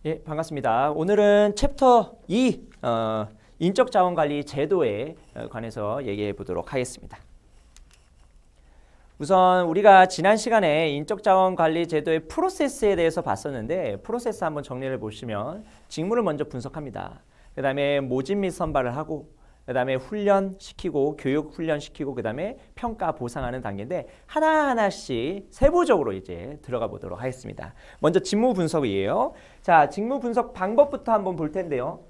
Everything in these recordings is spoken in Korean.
예, 반갑습니다. 오늘은 챕터 2 인적자원관리 제도에 관해서 얘기해 보도록 하겠습니다. 우선 우리가 지난 시간에 인적자원관리 제도의 프로세스에 대해서 봤었는데 프로세스 한번 정리를 보시면 직무를 먼저 분석합니다. 그 다음에 모집 및 선발을 하고 그 다음에 훈련시키고 교육 훈련시키고 그 다음에 평가 보상하는 단계인데 하나하나씩 세부적으로 이제 들어가 보도록 하겠습니다. 먼저 직무 분석이에요. 자, 직무 분석 방법부터 한번 볼 텐데요.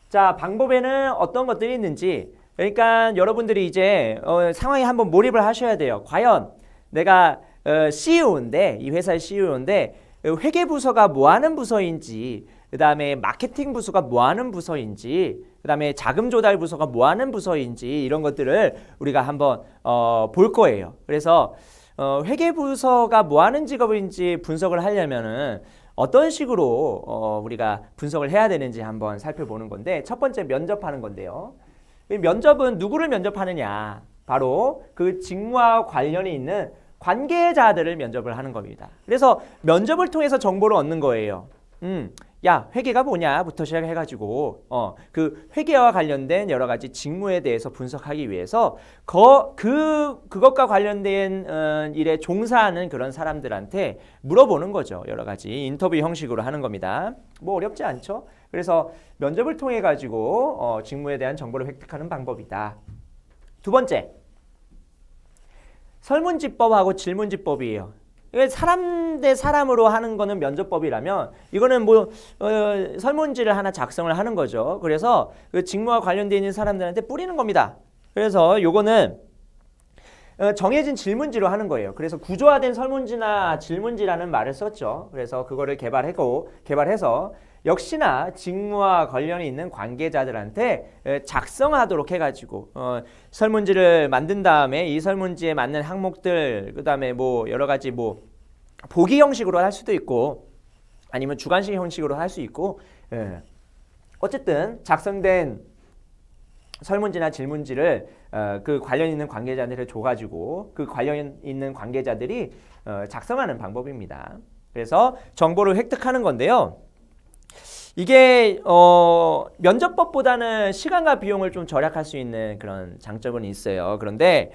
자, 방법에는 어떤 것들이 있는지, 그러니까 여러분들이 이제 상황에 한번 몰입을 하셔야 돼요. 과연 내가 CEO인데, 이 회사의 CEO인데 회계부서가 뭐 하는 부서인지, 그 다음에 마케팅 부서가 뭐 하는 부서인지, 그 다음에 자금 조달 부서가 뭐 하는 부서인지 이런 것들을 우리가 한번 볼 거예요. 그래서 회계부서가 뭐 하는 직업인지 분석을 하려면은 어떤 식으로 우리가 분석을 해야 되는지 한번 살펴보는 건데, 첫 번째 면접하는 건데요. 면접은 누구를 면접하느냐? 바로 그 직무와 관련이 있는 관계자들을 면접을 하는 겁니다. 그래서 면접을 통해서 정보를 얻는 거예요. 야, 회계가 뭐냐부터 시작해가지고 그 회계와 관련된 여러 가지 직무에 대해서 분석하기 위해서 그것과 관련된 일에 종사하는 그런 사람들한테 물어보는 거죠. 여러 가지 인터뷰 형식으로 하는 겁니다. 뭐 어렵지 않죠? 그래서 면접을 통해 가지고 직무에 대한 정보를 획득하는 방법이다. 두 번째, 설문지법하고 질문지법이에요. 사람 대 사람으로 하는 거는 면접법이라면 이거는 뭐 설문지를 하나 작성을 하는 거죠. 그래서 그 직무와 관련되어 있는 사람들한테 뿌리는 겁니다. 그래서 요거는 정해진 질문지로 하는 거예요. 그래서 구조화된 설문지나 질문지라는 말을 썼죠. 그래서 그거를 개발해서 역시나 직무와 관련이 있는 관계자들한테 작성하도록 해가지고 설문지를 만든 다음에 이 설문지에 맞는 항목들, 그 다음에 뭐 여러 가지 뭐 보기 형식으로 할 수도 있고 아니면 주관식 형식으로 할 수 있고, 어쨌든 작성된 설문지나 질문지를 그 관련 있는 관계자들을 줘가지고 그 관련 있는 관계자들이 작성하는 방법입니다. 그래서 정보를 획득하는 건데요. 이게 면접법보다는 시간과 비용을 좀 절약할 수 있는 그런 장점은 있어요. 그런데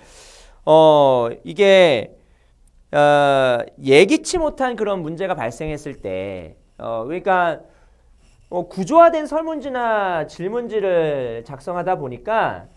이게 예기치 못한 그런 문제가 발생했을 때 그러니까 구조화된 설문지나 질문지를 작성하다 보니까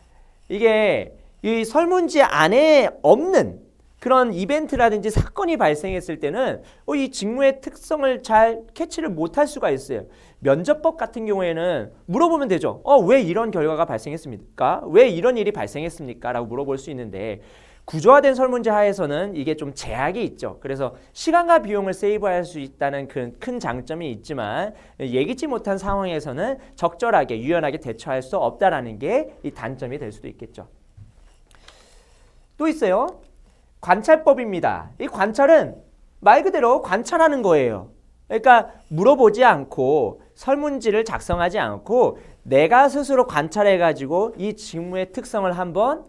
이게 이 설문지 안에 없는 그런 이벤트라든지 사건이 발생했을 때는 이 직무의 특성을 잘 캐치를 못할 수가 있어요. 면접법 같은 경우에는 물어보면 되죠. 왜 이런 결과가 발생했습니까? 왜 이런 일이 발생했습니까? 라고 물어볼 수 있는데 구조화된 설문지 하에서는 이게 좀 제약이 있죠. 그래서 시간과 비용을 세이브할 수 있다는 큰 장점이 있지만 예기치 못한 상황에서는 적절하게 유연하게 대처할 수 없다라는 게 이 단점이 될 수도 있겠죠. 또 있어요. 관찰법입니다. 이 관찰은 말 그대로 관찰하는 거예요. 그러니까 물어보지 않고 설문지를 작성하지 않고 내가 스스로 관찰해가지고 이 직무의 특성을 한번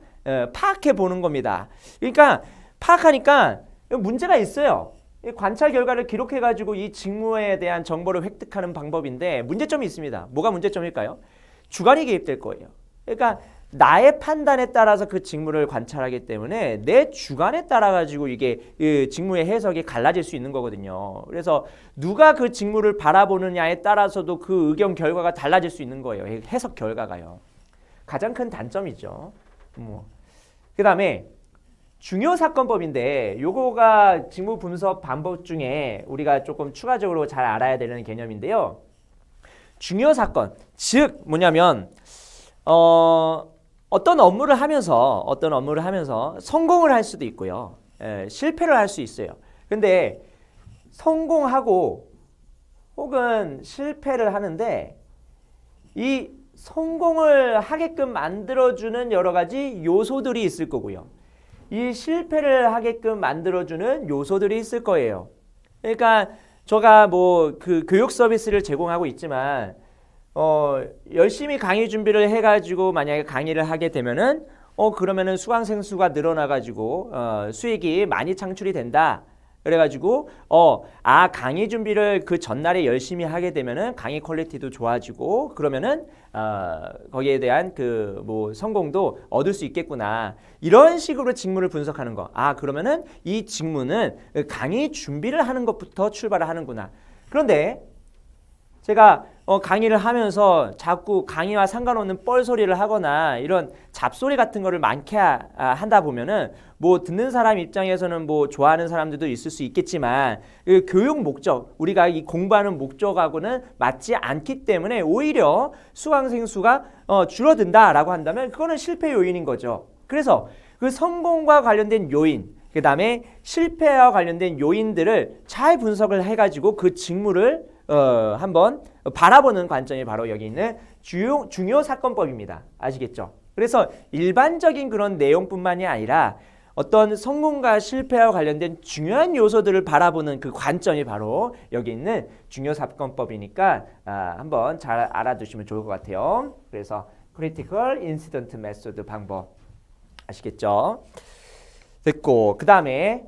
파악해 보는 겁니다. 그러니까 파악하니까 문제가 있어요. 관찰 결과를 기록해가지고 이 직무에 대한 정보를 획득하는 방법인데 문제점이 있습니다. 뭐가 문제점일까요? 주관이 개입될 거예요. 그러니까 나의 판단에 따라서 그 직무를 관찰하기 때문에 내 주관에 따라 가지고 이게 직무의 해석이 갈라질 수 있는 거거든요. 그래서 누가 그 직무를 바라보느냐에 따라서도 그 의견 결과가 달라질 수 있는 거예요. 해석 결과가요. 가장 큰 단점이죠. 그 다음에 중요사건법인데 요거가 직무 분석 방법 중에 우리가 조금 추가적으로 잘 알아야 되는 개념인데요. 중요사건, 즉 뭐냐면 어떤 업무를 하면서 성공을 할 수도 있고요. 실패를 할 수 있어요. 근데 성공하고 혹은 실패를 하는데 이 성공을 하게끔 만들어주는 여러 가지 요소들이 있을 거고요. 이 실패를 하게끔 만들어주는 요소들이 있을 거예요. 그러니까 제가 뭐 그 교육 서비스를 제공하고 있지만 열심히 강의 준비를 해가지고 만약에 강의를 하게 되면은 그러면은 수강생 수가 늘어나가지고 수익이 많이 창출이 된다. 그래가지고 강의 준비를 그 전날에 열심히 하게 되면은 강의 퀄리티도 좋아지고 그러면은 거기에 대한 그 뭐 성공도 얻을 수 있겠구나. 이런 식으로 직무를 분석하는 거. 그러면은 이 직무는 강의 준비를 하는 것부터 출발을 하는구나. 그런데 제가 강의를 하면서 자꾸 강의와 상관없는 뻘소리를 하거나 이런 잡소리 같은 거를 많게 한다 보면은 뭐 듣는 사람 입장에서는 뭐 좋아하는 사람들도 있을 수 있겠지만 그 교육 목적, 우리가 이 공부하는 목적하고는 맞지 않기 때문에 오히려 수강생 수가 줄어든다라고 한다면 그거는 실패 요인인 거죠. 그래서 그 성공과 관련된 요인, 그 다음에 실패와 관련된 요인들을 잘 분석을 해가지고 그 직무를 한번 바라보는 관점이 바로 여기 있는 중요 사건법입니다. 아시겠죠? 그래서 일반적인 그런 내용뿐만이 아니라 어떤 성공과 실패와 관련된 중요한 요소들을 바라보는 그 관점이 바로 여기 있는 중요 사건법이니까 한번 잘 알아두시면 좋을 것 같아요. 그래서 Critical Incident Method 방법 아시겠죠? 됐고 그 다음에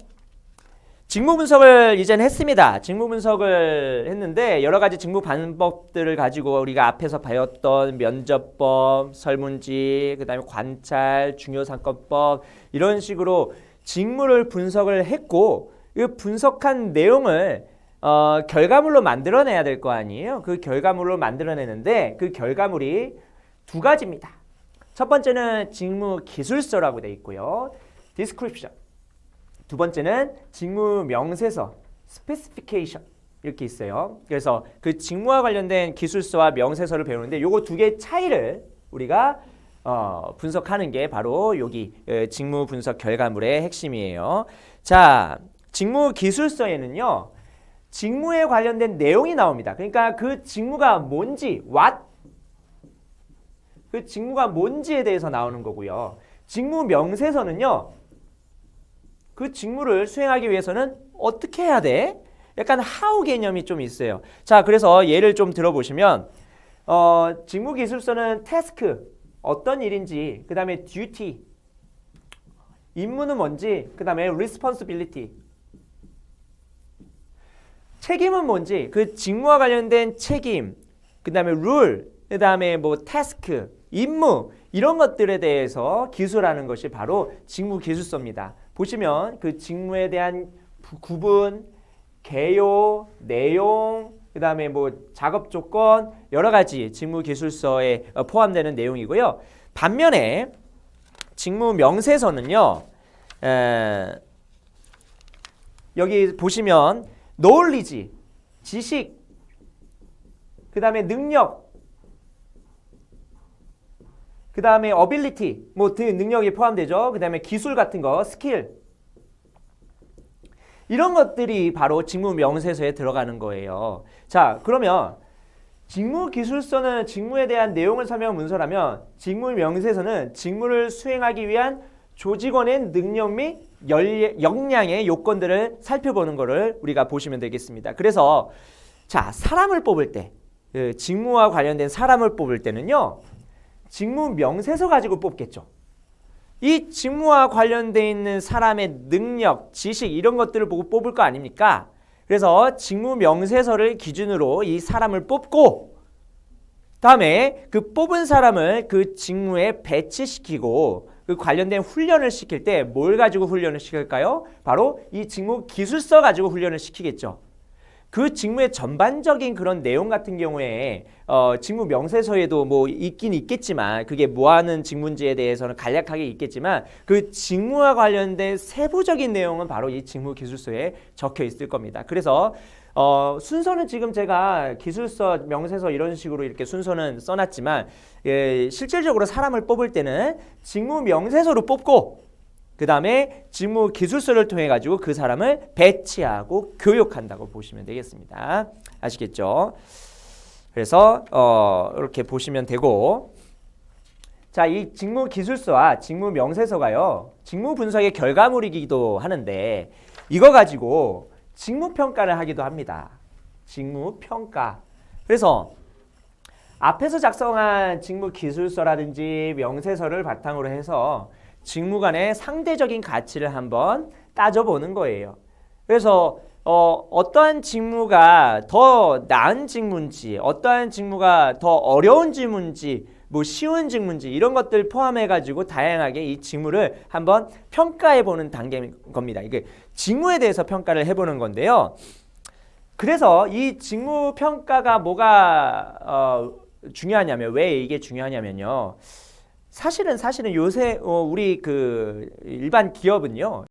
직무 분석을 이제는 했습니다. 직무 분석을 했는데 여러 가지 직무 방법들을 가지고 우리가 앞에서 배웠던 면접법, 설문지, 그 다음에 관찰, 중요사건법 이런 식으로 직무를 분석을 했고 이 분석한 내용을 결과물로 만들어내야 될 거 아니에요. 그 결과물로 만들어내는데 그 결과물이 두 가지입니다. 첫 번째는 직무 기술서라고 되어 있고요. Description. 두 번째는 직무 명세서, specification 이렇게 있어요. 그래서 그 직무와 관련된 기술서와 명세서를 배우는데 요거 두 개의 차이를 우리가 분석하는 게 바로 여기 직무 분석 결과물의 핵심이에요. 자, 직무 기술서에는요. 직무에 관련된 내용이 나옵니다. 그러니까 그 직무가 뭔지, 그 직무가 뭔지에 대해서 나오는 거고요. 직무 명세서는요. 그 직무를 수행하기 위해서는 어떻게 해야 돼? 약간 how 개념이 좀 있어요. 자, 그래서 예를 좀 들어보시면 직무 기술서는 task, 어떤 일인지, 그 다음에 duty, 임무는 뭔지, 그 다음에 responsibility, 책임은 뭔지, 그 직무와 관련된 책임, 그 다음에 rule, 그 다음에 뭐 task, 임무 이런 것들에 대해서 기술하는 것이 바로 직무 기술서입니다. 보시면 그 직무에 대한 구분, 개요, 내용, 그 다음에 뭐 작업 조건 여러 가지 직무 기술서에 포함되는 내용이고요. 반면에 직무 명세서는요. 여기 보시면 knowledge, 지식, 그 다음에 능력, 그 다음에 ability, 뭐 능력이 포함되죠. 그 다음에 기술 같은 거, 스킬. 이런 것들이 바로 직무 명세서에 들어가는 거예요. 자, 그러면 직무 기술서는 직무에 대한 내용을 설명한 문서라면 직무 명세서는 직무를 수행하기 위한 조직원의 능력 및 역량의 요건들을 살펴보는 거를 우리가 보시면 되겠습니다. 그래서 자, 사람을 뽑을 때, 직무와 관련된 사람을 뽑을 때는요. 직무 명세서 가지고 뽑겠죠. 이 직무와 관련되어 있는 사람의 능력, 지식 이런 것들을 보고 뽑을 거 아닙니까? 그래서 직무 명세서를 기준으로 이 사람을 뽑고 다음에 그 뽑은 사람을 그 직무에 배치시키고 그 관련된 훈련을 시킬 때 뭘 가지고 훈련을 시킬까요? 바로 이 직무 기술서 가지고 훈련을 시키겠죠. 그 직무의 전반적인 그런 내용 같은 경우에 직무 명세서에도 뭐 있긴 있겠지만 그게 뭐하는 직무인지에 대해서는 간략하게 있겠지만 그 직무와 관련된 세부적인 내용은 바로 이 직무 기술서에 적혀 있을 겁니다. 그래서 순서는 지금 제가 기술서, 명세서 이런 식으로 이렇게 순서는 써놨지만 실질적으로 사람을 뽑을 때는 직무 명세서로 뽑고 그 다음에 직무 기술서를 통해 가지고 그 사람을 배치하고 교육한다고 보시면 되겠습니다. 아시겠죠? 그래서 이렇게 보시면 되고 자, 이 직무 기술서와 직무 명세서가요. 직무 분석의 결과물이기도 하는데 이거 가지고 직무 평가를 하기도 합니다. 직무 평가. 그래서 앞에서 작성한 직무 기술서라든지 명세서를 바탕으로 해서 직무 간의 상대적인 가치를 한번 따져보는 거예요. 그래서 어떠한 직무가 더 나은 직무인지, 어떠한 직무가 더 어려운 직무인지, 뭐 쉬운 직무인지 이런 것들 포함해 가지고 다양하게 이 직무를 한번 평가해 보는 단계인 겁니다. 이게 직무에 대해서 평가를 해보는 건데요. 그래서 이 직무 평가가 뭐가 중요하냐면, 왜 이게 중요하냐면요. 사실은 요새 우리 그 일반 기업은요.